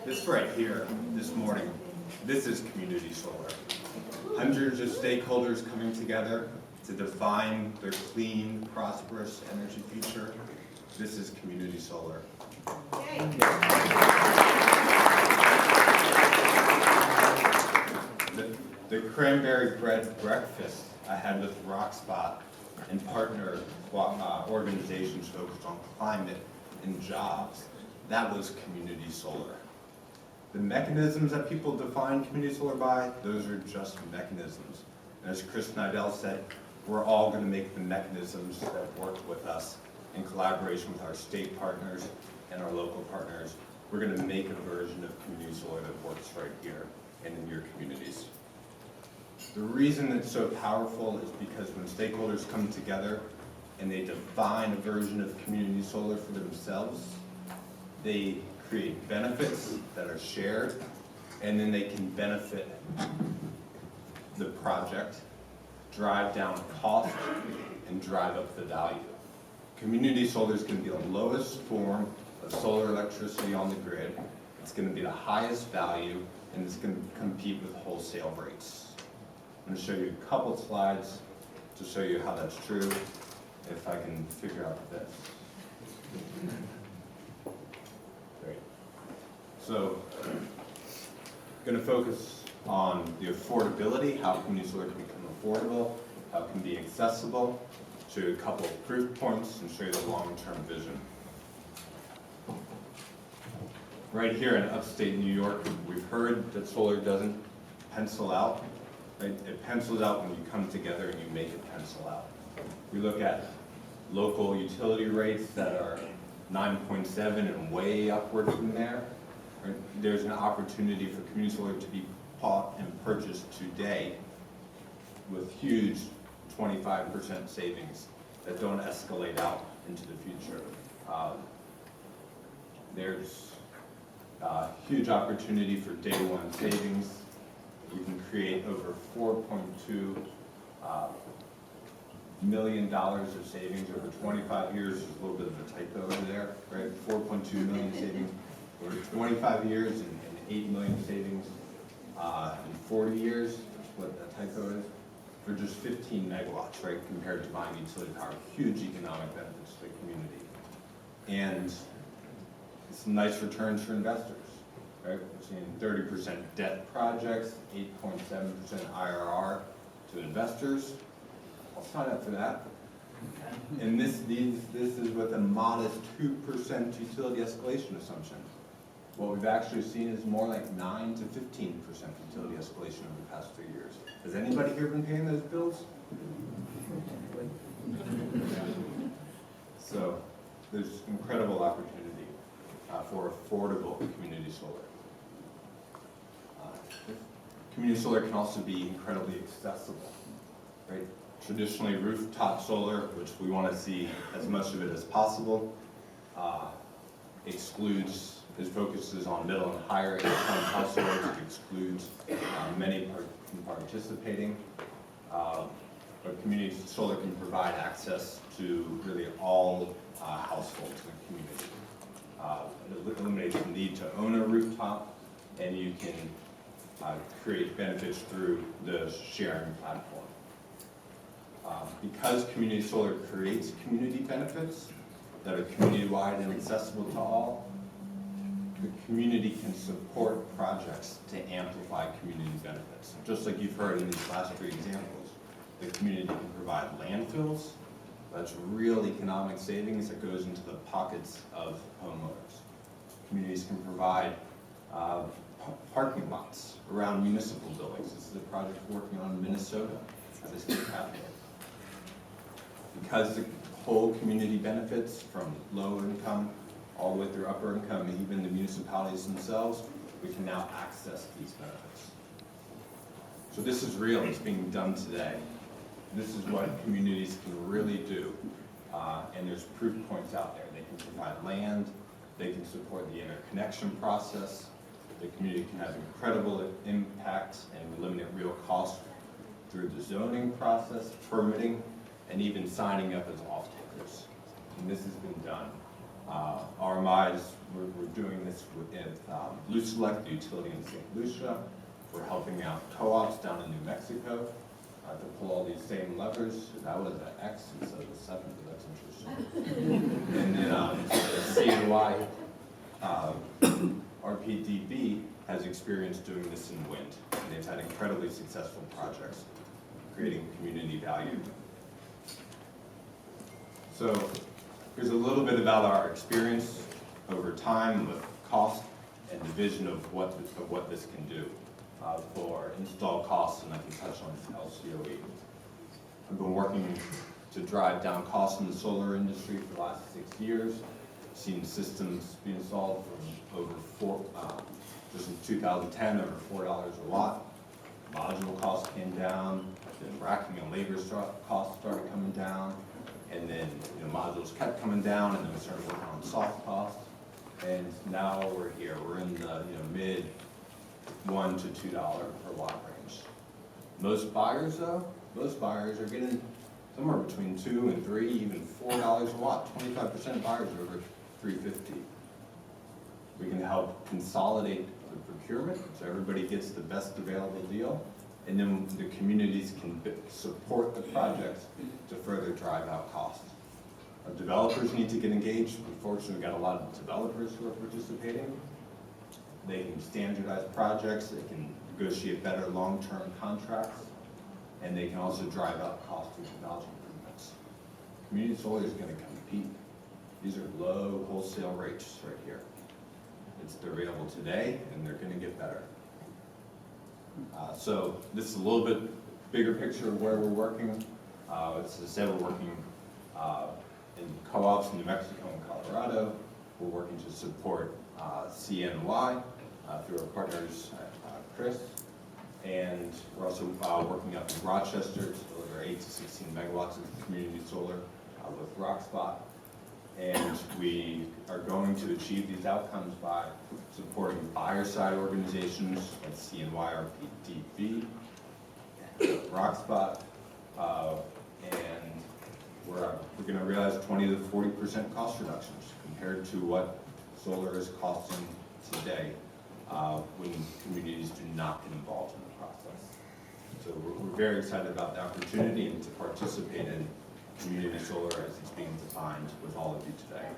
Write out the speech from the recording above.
This right here, this morning, this is community solar. Hundreds of stakeholders coming together to define their clean, prosperous energy future. This is community solar. The cranberry bread breakfast I had with Rockspot and partner organizations focused on climate and jobs, that was community solar. The mechanisms that people define community solar by, those are just mechanisms. And as Chris Nidell said, we're all going to make the mechanisms that work with us in collaboration with our state partners and our local partners. We're going to make a version of community solar that works right here and in your communities. The reason it's so powerful is because when stakeholders come together and they define a version of community solar for themselves, they create benefits that are shared, and then they can benefit the project, drive down cost, and drive up the value. Community solar is going to be the lowest form of solar electricity on the grid. It's going to be the highest value, and it's going to compete with wholesale rates. I'm going to show you a couple slides to show you how that's true, if I can figure out this. Great. So, I'm going to focus on the affordability, how community solar can become affordable, how it can be accessible, show you a couple of proof points, and show you the long-term vision. Right here in upstate New York, we've heard that solar doesn't pencil out. Right? It pencils out when you come together and you make it pencil out. We look at local utility rates that are 9.7 and way upward from there. Right? There's an opportunity for community solar to be bought and purchased today with huge 25% savings that don't escalate out into the future. There's huge opportunity for day one savings. You can create over $4.2 million of savings over 25 years. There's a little bit of a typo over there, right? 4.2 million savings over 25 years and 8 million savings in 40 years. That's what that typo is. For just 15 megawatts, right? Compared to buying utility power, huge economic benefits to the community. And some nice returns for investors. Right? We're seeing 30% debt projects, 8.7% IRR to investors. I'll sign up for that. And this is with a modest 2% utility escalation assumption. What we've actually seen is more like 9 to 15% utility escalation over the past 3 years. Has anybody here been paying those bills? So there's incredible opportunity for affordable community solar. Community solar can also be incredibly accessible, right? Traditionally, rooftop solar, which we want to see as much of it as possible, it focuses on middle and higher income households. It excludes many from participating. But community solar can provide access to really all households in the community. It eliminates the need to own a rooftop, and you can create benefits through the sharing platform. Because community solar creates community benefits that are community-wide and accessible to all, the community can support projects to amplify community benefits. Just like you've heard in these last three examples, the community can provide landfills. That's real economic savings that goes into the pockets of homeowners. Communities can provide parking lots around municipal buildings. This is a project we're working on in Minnesota at the state capital. Because the whole community benefits from low income all the way through upper income, and even the municipalities themselves, we can now access these benefits. So this is real, it's being done today. This is what communities can really do. And there's proof points out there. They can provide land, they can support the interconnection process, the community can have incredible impact and eliminate real costs through the zoning process, permitting, and even signing up as off-takers. And this has been done RMIs, we're doing this with Blue Select, the utility in St. Lucia. We're helping out co-ops down in New Mexico to pull all these same levers. That was an X instead of a 7, but that's interesting. And then CNY, RPDB has experience doing this in wind. And they've had incredibly successful projects, creating community value. So here's a little bit about our experience over time with cost and the vision of what this can do for install costs, and I can touch on LCOE. I've been working to drive down costs in the solar industry for the last 6 years. Seen systems be installed from over just in 2010, over $4 a watt. Module costs came down, then racking and labor costs started coming down, and then modules kept coming down, and then we started working on soft costs, and now we're here. We're in the mid $1 to $2 per watt range. Most buyers are getting somewhere between $2 and $3, even $4 a watt. 25% of buyers are over $3.50. We can help consolidate the procurement so everybody gets the best available deal, and then the communities can support the projects to further drive out costs. Our developers need to get engaged. Unfortunately, we've got a lot of developers who are participating. They can standardize projects, they can negotiate better long-term contracts, and they can also drive out costs through technology improvements. Community solar is going to compete. These are low wholesale rates right here. They're available today, and they're going to get better. So this is a little bit bigger picture of where we're working. As I said, we're working in co-ops in New Mexico and Colorado. We're working to support CNY through our partners, Chris. And we're also working up in Rochester to deliver 8 to 16 megawatts of community solar with Rockspot. And we are going to achieve these outcomes by supporting buyer-side organizations like CNY, RPDB, Rockspot, and we're going to realize 20 to 40% cost reductions compared to what solar is costing today when communities do not get involved in the process. So we're very excited about the opportunity and to participate in community solar as it's being defined with all of you today.